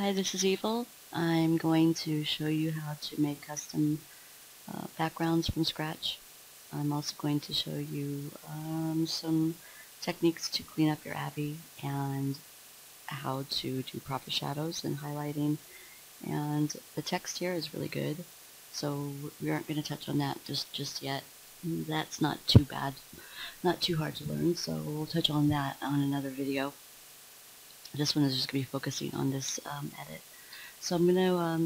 Hi, this is Evil. I'm going to show you how to make custom backgrounds from scratch. I'm also going to show you some techniques to clean up your Abbey and how to do proper shadows and highlighting. And the text here is really good, so we aren't going to touch on that just yet. That's not too bad, not too hard to learn, so we'll touch on that on another video. This one is just going to be focusing on this edit. So I'm going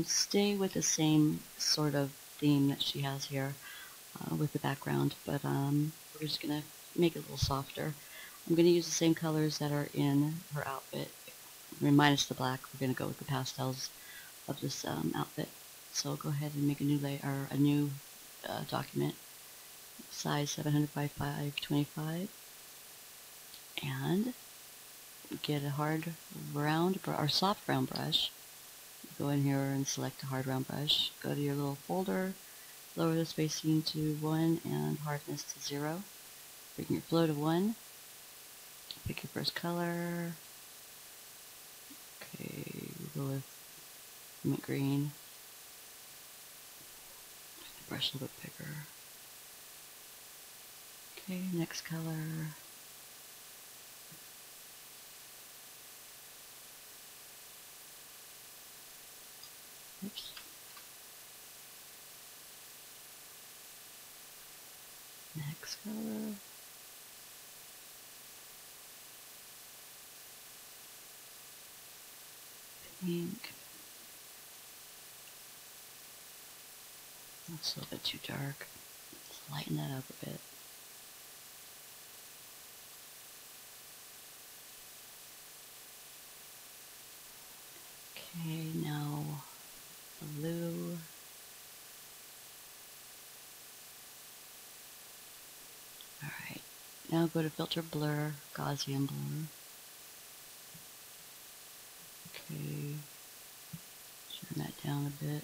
to stay with the same sort of theme that she has here with the background, but we're just going to make it a little softer. I'm going to use the same colors that are in her outfit, minus the black. We're going to go with the pastels of this outfit. So I'll go ahead and make a new layer, or a new document, size 700 by 525, and get a hard round or soft round brush. Go in here and select a hard round brush. Go to your little folder, lower the spacing to 1 and hardness to 0. Bring your flow to 1. Pick your first color. Okay, we'll go with mint green. Make the brush a little bit bigger. Okay, next color. Oops. Next color. Pink. That's a little bit too dark. Let's lighten that up a bit. Okay, now blue. Alright, now go to filter blur, Gaussian blur. Okay, turn that down a bit.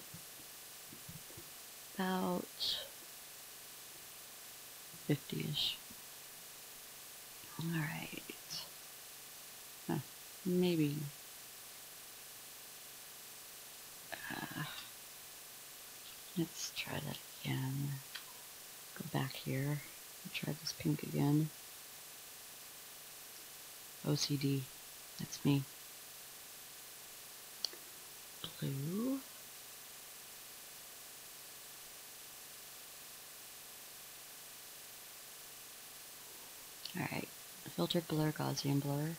About 50-ish. Alright. Maybe. Let's try that again. Go back here. Try this pink again. OCD. That's me. Blue. Alright. Filter blur, Gaussian blur.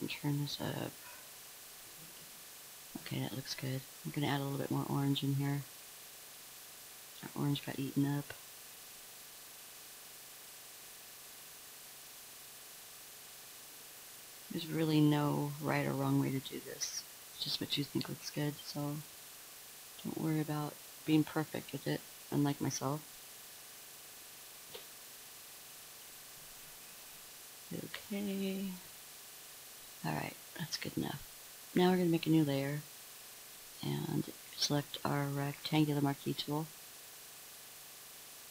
And turn this up. Okay, that looks good. I'm going to add a little bit more orange in here. Our orange got eaten up. There's really no right or wrong way to do this. It's just what you think looks good, so don't worry about being perfect with it, unlike myself. Okay. Alright, that's good enough. Now we're going to make a new layer, and select our rectangular marquee tool.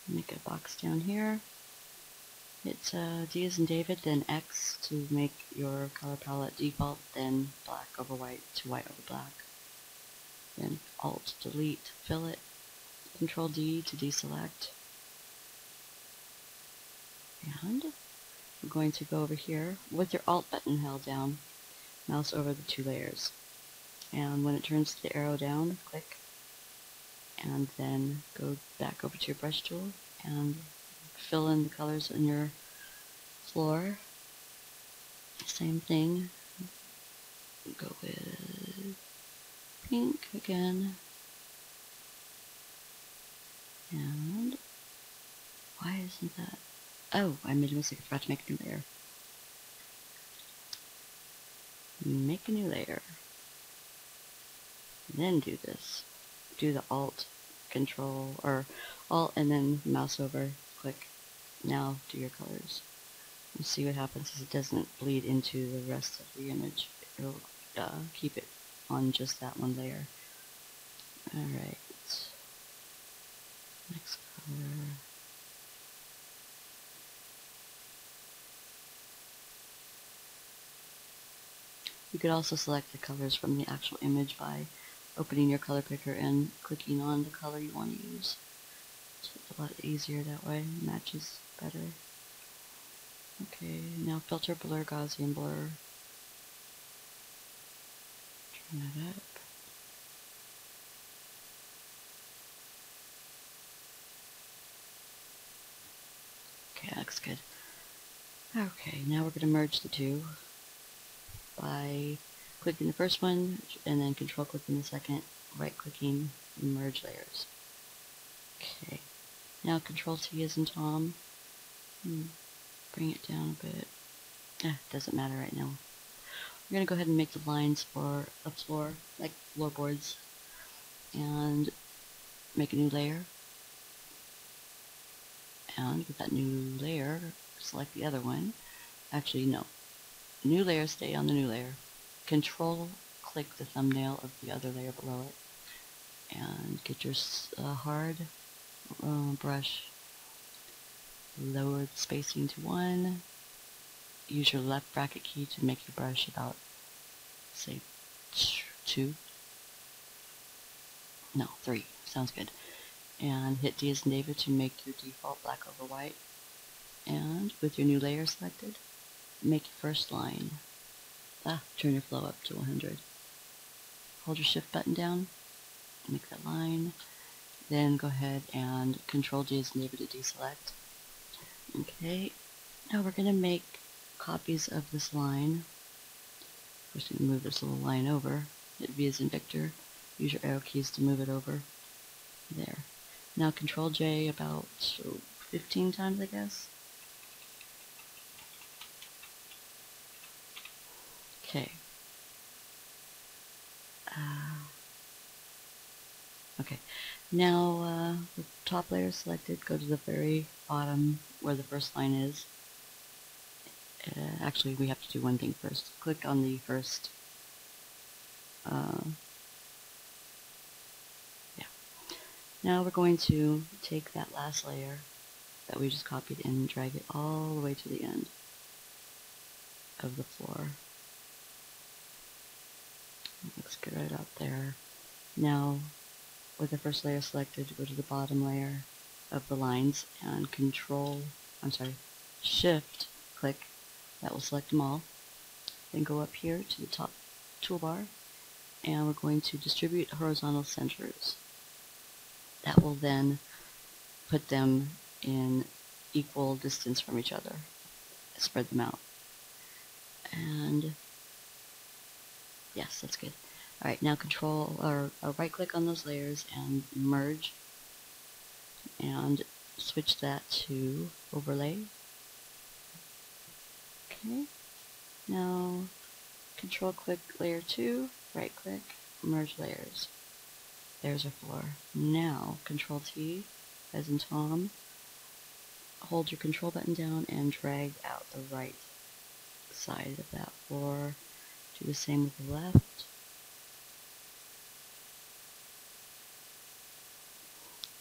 Make a box down here. Hit D as in David, then X to make your color palette default, then black over white to white over black. Then Alt, Delete, fill it. Control D to deselect. And we're going to go over here with your Alt button held down, mouse over the two layers. And when it turns the arrow down, click, and then go back over to your brush tool and fill in the colors in your floor. Same thing. Go with pink again. And why isn't that? Oh, I made a mistake. I forgot to make a new layer. Make a new layer. Then do this. Do the Alt, Control, or Alt and then mouse over, click. Now do your colors. And see what happens is it doesn't bleed into the rest of the image. It'll keep it on just that one layer. Alright. Next color. You could also select the colors from the actual image by opening your color picker and clicking on the color you want to use. So it's a lot easier that way, matches better. Okay, now filter, blur, Gaussian blur. Turn that up. Okay, that looks good. Okay, now we're going to merge the two by clicking the first one and then control clicking the second, right clicking, merge layers. Okay, now control T as in Tom. Bring it down a bit. Doesn't matter right now. We're going to go ahead and make the lines for a floor, like floorboards, and make a new layer. And with that new layer, select the other one. Actually, no. New layer, stay on the new layer. Control click the thumbnail of the other layer below it. And get your hard brush. Lower the spacing to 1. Use your left bracket key to make your brush about, say, 2. No, 3. Sounds good. And hit D as in David to make your default black over white. And with your new layer selected, make your first line. Turn your flow up to 100. Hold your shift button down, make that line. Then go ahead and control D as in David to deselect. Okay, now we're going to make copies of this line. First, we move this little line over. Hit V as in Victor. Use your arrow keys to move it over. There. Now control J about 15 times, I guess. Okay. Okay. Now, the top layer selected, go to the very bottom where the first line is. Actually, we have to do one thing first. Click on the first. Now we're going to take that last layer that we just copied and drag it all the way to the end of the floor. Looks good right out there. Now, with the first layer selected, go to the bottom layer of the lines and Shift click. That will select them all. Then go up here to the top toolbar, and we're going to distribute horizontal centers. That will then put them in equal distance from each other. Spread them out. And yes, that's good. Alright, now right click on those layers and merge. And switch that to overlay. Okay. Now control click layer 2, right click, merge layers. There's our floor. Now control T as in Tom. Hold your control button down and drag out the right side of that floor. Do the same with the left.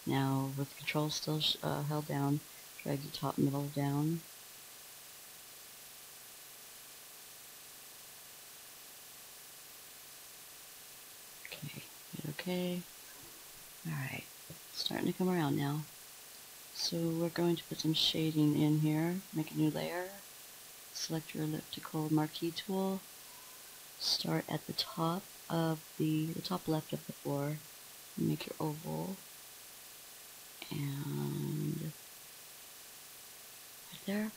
Now with control still held down, drag the top middle down. Okay, hit OK. Alright, starting to come around now. So we're going to put some shading in here, make a new layer, select your elliptical marquee tool, start at the top of the top left of the floor, make your oval, and right there.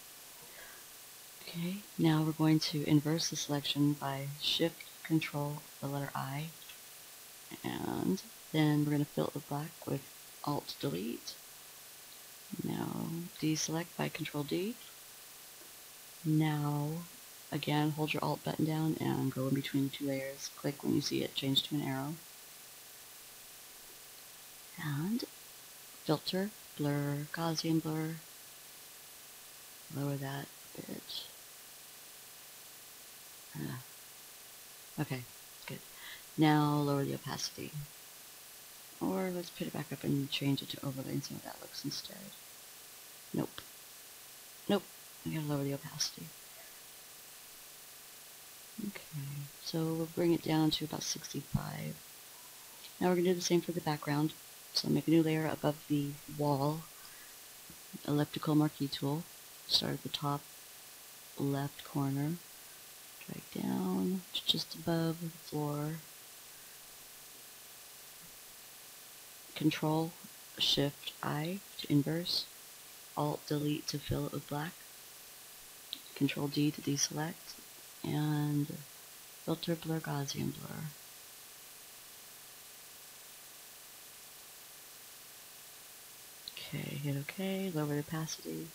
Okay, now we're going to inverse the selection by Shift, Control, the letter I, and then we're going to fill it with black with Alt Delete. Now deselect by Control D. Now again hold your Alt button down and go in between the two layers. Click when you see it change to an arrow. And filter, blur, Gaussian blur. Lower that a bit. Okay, good. Now lower the opacity. Or let's put it back up and change it to overlay and see how that looks instead. Nope. Nope. I gotta lower the opacity. Okay. So we'll bring it down to about 65. Now we're going to do the same for the background. So make a new layer above the wall, elliptical marquee tool, start at the top left corner, drag down to just above the floor, Control Shift I to inverse, Alt Delete to fill it with black, Control D to deselect, and filter blur Gaussian blur. Okay, hit OK, lower the opacity,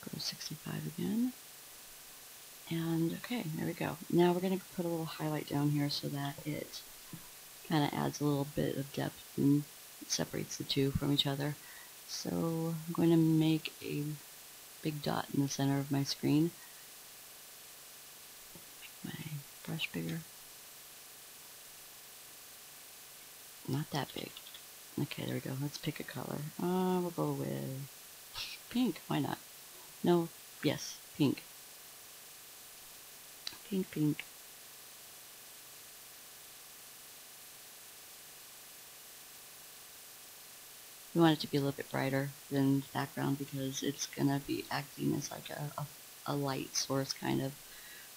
go to 65 again, and okay, there we go. Now we're going to put a little highlight down here so that it kind of adds a little bit of depth and separates the two from each other. So I'm going to make a big dot in the center of my screen. Make my brush bigger. Not that big. Okay, there we go. Let's pick a color. We'll go with pink. Why not? No, yes, pink. Pink, pink. We want it to be a little bit brighter than the background because it's going to be acting as like a light source kind of.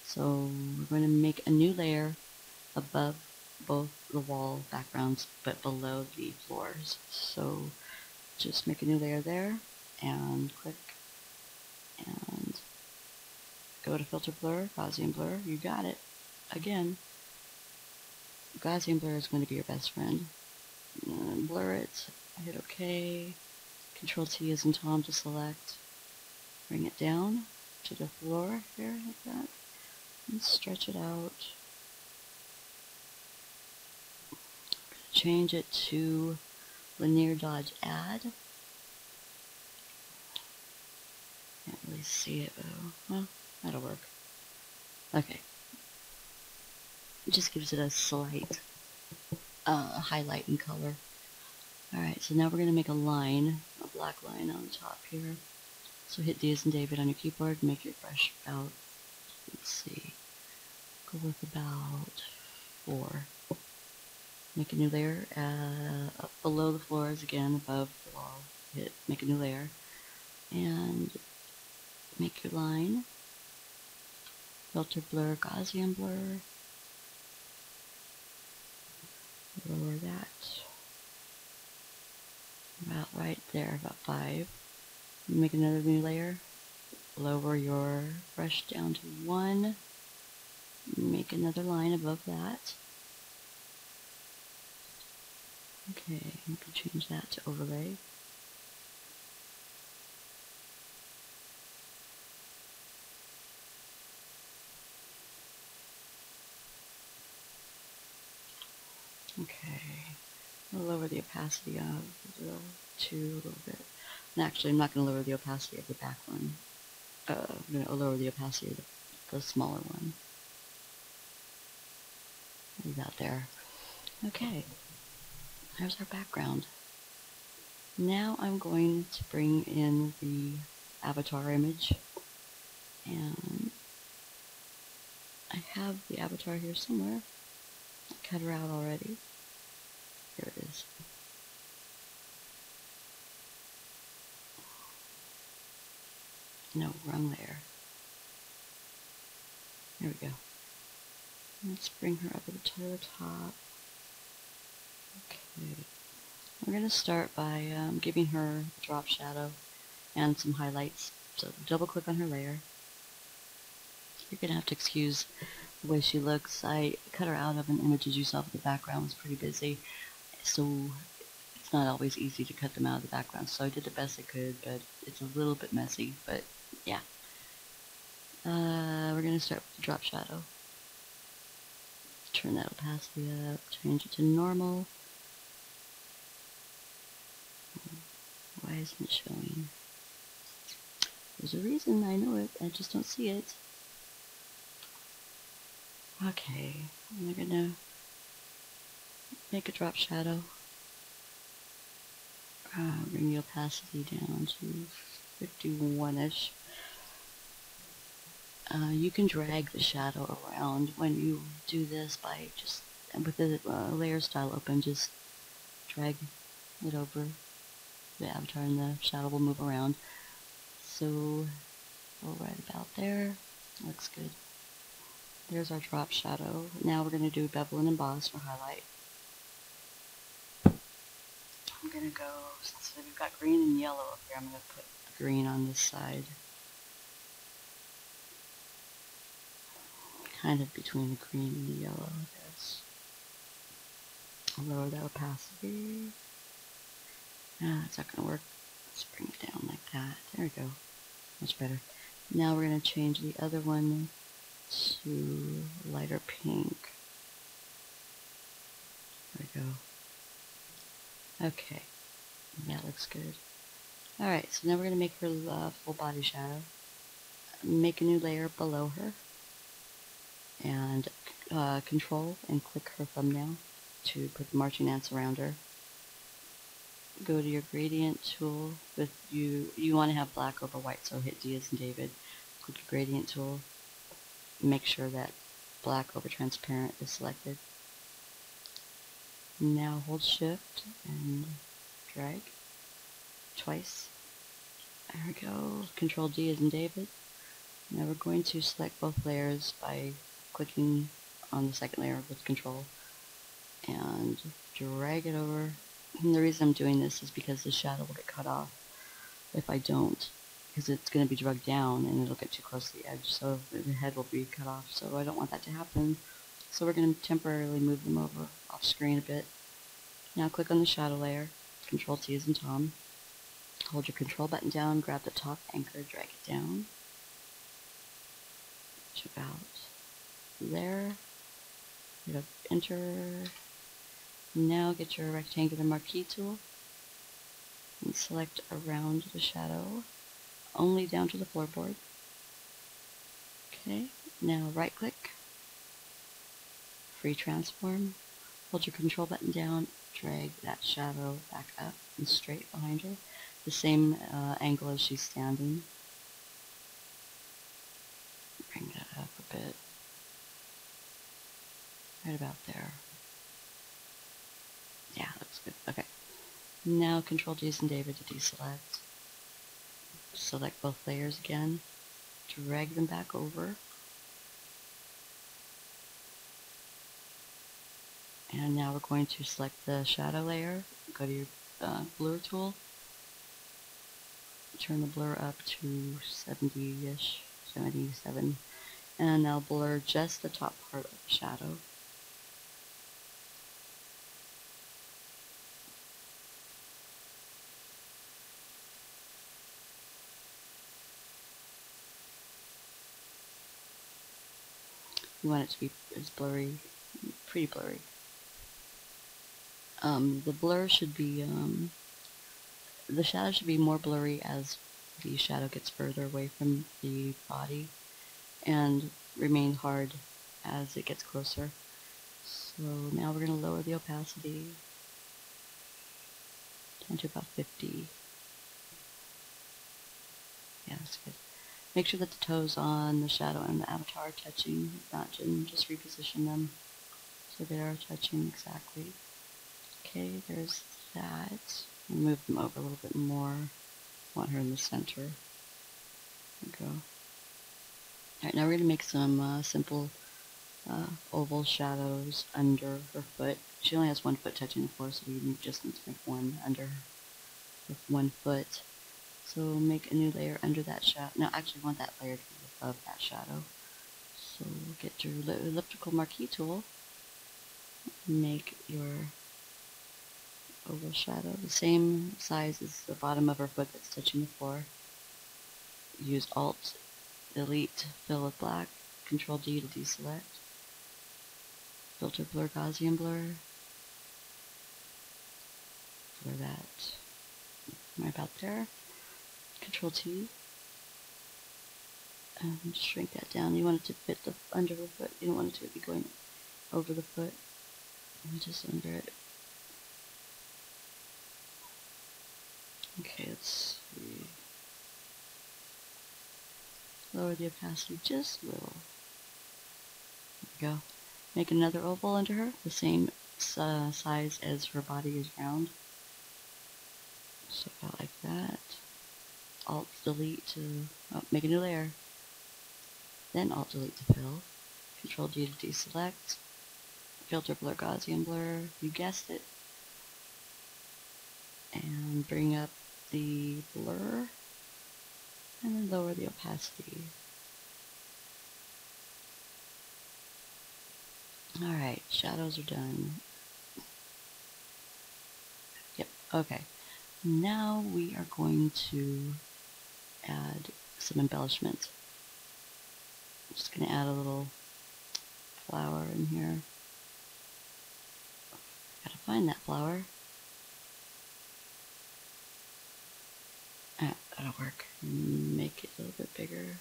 So we're going to make a new layer above both the wall backgrounds but below the floors. So just make a new layer there and click and go to filter blur, Gaussian blur. You got it. Again, Gaussian blur is going to be your best friend. Blur it, hit OK, Control T is in Tom to select, bring it down to the floor here like that, and stretch it out. Change it to linear dodge add. Can't really see it, but well, that'll work. Okay. It just gives it a slight highlight in color. Alright, so now we're going to make a line, a black line on the top here. So hit D as in David on your keyboard, make your brush about, let's see, go with about 4. Make a new layer, up below the floors again, above the wall, hit make a new layer, and make your line, filter blur, Gaussian blur, lower that, about right there, about 5. Make another new layer, lower your brush down to 1, make another line above that. Okay, you can change that to overlay. Okay, I'll lower the opacity of the 2 a little bit. And actually, I'm not going to lower the opacity of the back one. I'm going to lower the opacity of the smaller one. Leave that there. Okay, there's our background. Now I'm going to bring in the avatar image. And I have the avatar here somewhere. I cut her out already. Here it is. No, wrong layer. There we go. Let's bring her up to the top. Okay. We're going to start by giving her a drop shadow and some highlights. So double click on her layer. You're going to have to excuse the way she looks. I cut her out of an image as you saw, but the background was pretty busy. So it's not always easy to cut them out of the background. So I did the best I could, but it's a little bit messy. But yeah. We're going to start with the drop shadow. Turn that opacity up, change it to normal. Why isn't it showing? There's a reason, I know it, I just don't see it. Okay, I'm gonna make a drop shadow. Bring the opacity down to 51-ish. You can drag the shadow around when you do this by just, with the layer style open, just drag it over the avatar and the shadow will move around. So we're right about there. Looks good. There's our drop shadow. Now we're going to do bevel and emboss for highlight. I'm going to go, since we've got green and yellow up here, I'm going to put green on this side. Kind of between the green and the yellow, I guess. I'll lower the opacity. It's not going to work. Let's bring it down like that. There we go. Much better. Now we're going to change the other one to lighter pink. There we go. Okay. That looks good. Alright, so now we're going to make her full body shadow. Make a new layer below her. And control and click her thumbnail to put the marching ants around her. Go to your gradient tool. With you want to have black over white, so hit D as in David. Click the gradient tool. Make sure that black over transparent is selected. Now hold shift and drag twice. There we go. Control D as in David. Now we're going to select both layers by clicking on the second layer with control and drag it over. And the reason I'm doing this is because the shadow will get cut off if I don't, because it's going to be drugged down and it'll get too close to the edge, so the head will be cut off, so I don't want that to happen. So we're going to temporarily move them over off screen a bit. Now click on the shadow layer, Control T as in Tom. Hold your control button down, grab the top anchor, drag it down to about there. Hit enter. Now get your rectangular marquee tool and select around the shadow, only down to the floorboard. Okay, now right click, free transform, hold your control button down, drag that shadow back up and straight behind her, the same angle as she's standing. Bring that up a bit, right about there. Yeah, looks good. Okay. Now Control D as in David to deselect. Select both layers again. Drag them back over. And now we're going to select the shadow layer. Go to your blur tool. Turn the blur up to 70-ish, 77. And now blur just the top part of the shadow. You want it to be as blurry, pretty blurry. The blur should be, the shadow should be more blurry as the shadow gets further away from the body and remain hard as it gets closer. So now we're going to lower the opacity down to about 50. Yeah, that's good. Make sure that the toes on the shadow and the avatar are touching, not just reposition them so they are touching exactly. Okay, there's that. Move them over a little bit more. Want her in the center. There we go. Alright, now we're going to make some simple oval shadows under her foot. She only has one foot touching the floor, so we just need to make one under her with 1 foot. So make a new layer under that shadow. No, actually want that layer to be above that shadow. So get your elliptical marquee tool. Make your oval shadow the same size as the bottom of her foot that's touching the floor. Use Alt, Delete, fill with black, Control D to deselect. Filter blur, Gaussian blur. Blur that right about there. Control T. And shrink that down. You want it to fit the under the foot. You don't want it to be going over the foot. Just under it. Okay, let's see. Lower the opacity just a little. There we go. Make another oval under her, the same size as her body is round. So about like that. Alt delete to make a new layer. Then Alt delete to fill. Control G to deselect. Filter blur Gaussian blur. You guessed it. And bring up the blur. And then lower the opacity. Alright, shadows are done. Yep, okay. Now we are going to add some embellishment. I'm just going to add a little flower in here. Gotta find that flower. That'll work. Make it a little bit bigger.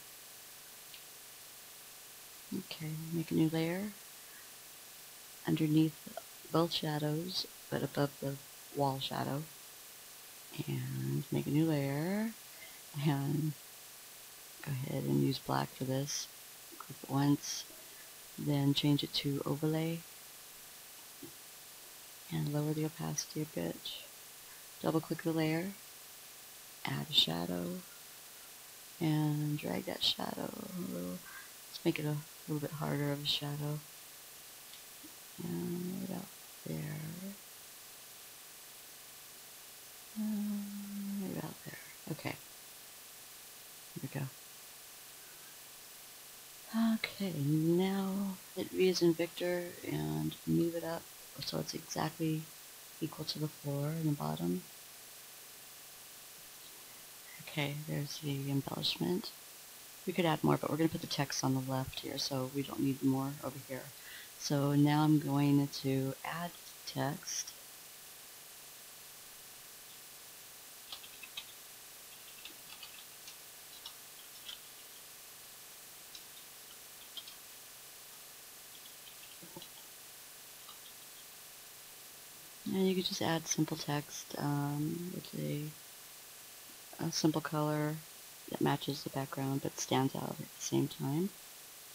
Okay, make a new layer underneath both shadows, but above the wall shadow. And make a new layer. And go ahead and use black for this. Click it once, then change it to overlay. And lower the opacity a bit. Double click the layer. Add a shadow. And drag that shadow a little. Let's make it a little bit harder of a shadow. And right out there. Right about there. Okay. Here we go. Okay, now hit V as in Victor and move it up so it's exactly equal to the floor and the bottom. Okay, there's the embellishment. We could add more, but we're going to put the text on the left here, so we don't need more over here. So now I'm going to add text. And you could just add simple text with a simple color that matches the background but stands out at the same time.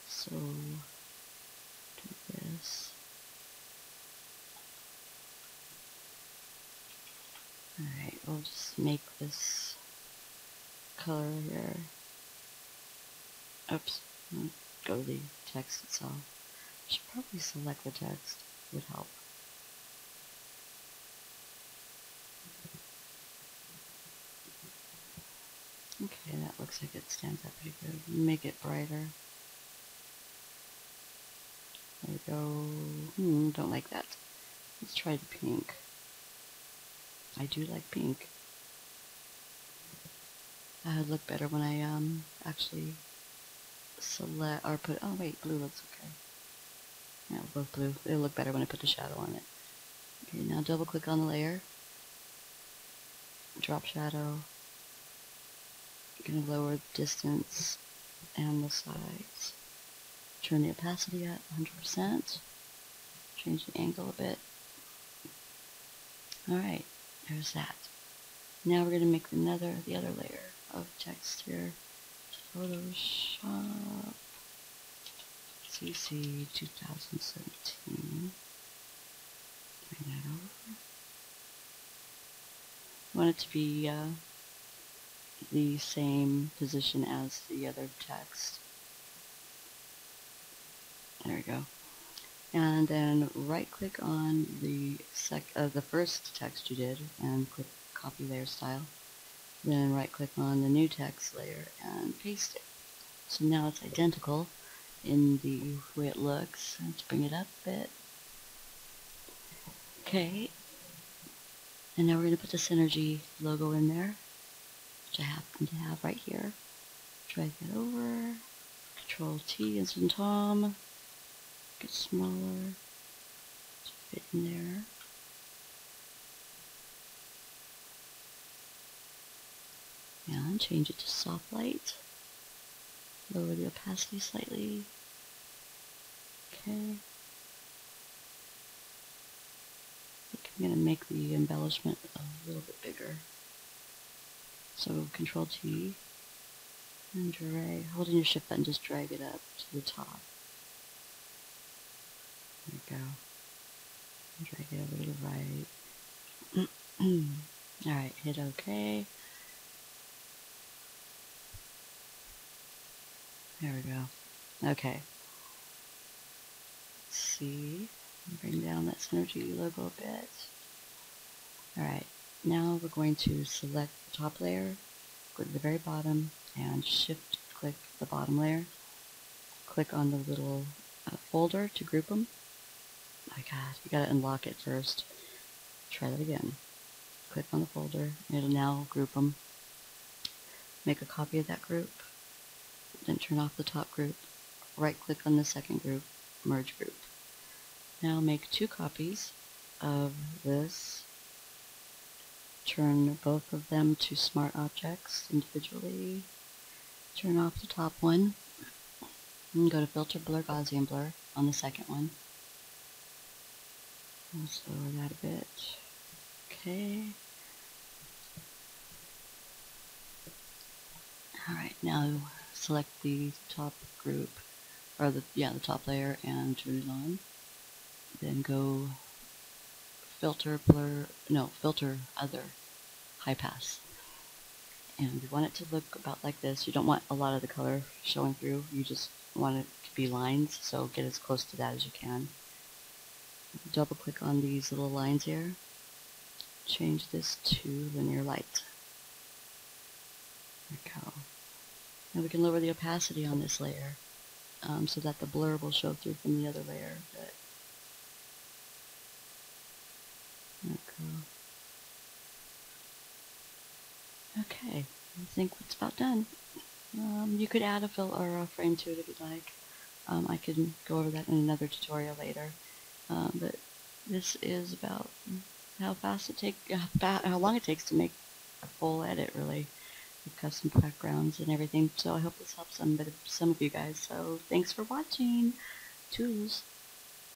So, do this. Alright, we'll just make this color here. Oops, go to the text itself. I should probably select the text, would help. Okay, that looks like it stands out pretty good. Make it brighter. There we go. Don't like that. Let's try the pink. I do like pink. It look better when I actually select or put. Oh wait, blue looks okay. Yeah, both blue. It'll look better when I put the shadow on it. Okay, now double click on the layer. Drop shadow. Gonna lower the distance and the size. Turn the opacity at 100%. Change the angle a bit. Alright, there's that. Now we're going to make the other layer of text here. Photoshop CC 2017. Bring that over. I want it to be the same position as the other text. There we go. And then right click on the first text you did and click copy layer style. Then right click on the new text layer and paste it. So now it's identical in the way it looks. Let's bring it up a bit. Okay. And now we're going to put the Synergy logo in there, which I happen to have right here. Drag that over. Control T as in Tom. Get smaller. Fit in there. And change it to soft light. Lower the opacity slightly. Okay. I think I'm going to make the embellishment a little bit bigger. So Control T. And drag, holding your shift button, just drag it up to the top. There we go. And drag it over to the right. Alright, hit OK. There we go. Okay. Let's see. Bring down that Synergy logo a bit. Alright, now we're going to select the top layer, go to the very bottom, and shift click the bottom layer. Click on the little folder to group them. My god, you gotta unlock it first. Try that again. Click on the folder, it'll now group them. Make a copy of that group, then turn off the top group. Right click on the second group, merge group. Now make 2 copies of this. Turn both of them to smart objects individually. Turn off the top one. And go to Filter, Blur, Gaussian Blur on the second one. Let's lower that a bit. Okay. Alright, now select the top group, or the top layer, and turn it on. Then go Filter, Blur, no, Filter, Other, High Pass. And you want it to look about like this. You don't want a lot of the color showing through. You just want it to be lines, so get as close to that as you can. Double click on these little lines here. Change this to linear light. There we go. Now we can lower the opacity on this layer so that the blur will show through from the other layer. But there we go. Okay, I think it's about done. You could add a fill or a frame to it if you'd like. I can go over that in another tutorial later. But this is about how long it takes to make a full edit, really, with custom backgrounds and everything. So I hope this helps some of you guys. So thanks for watching. Toodles.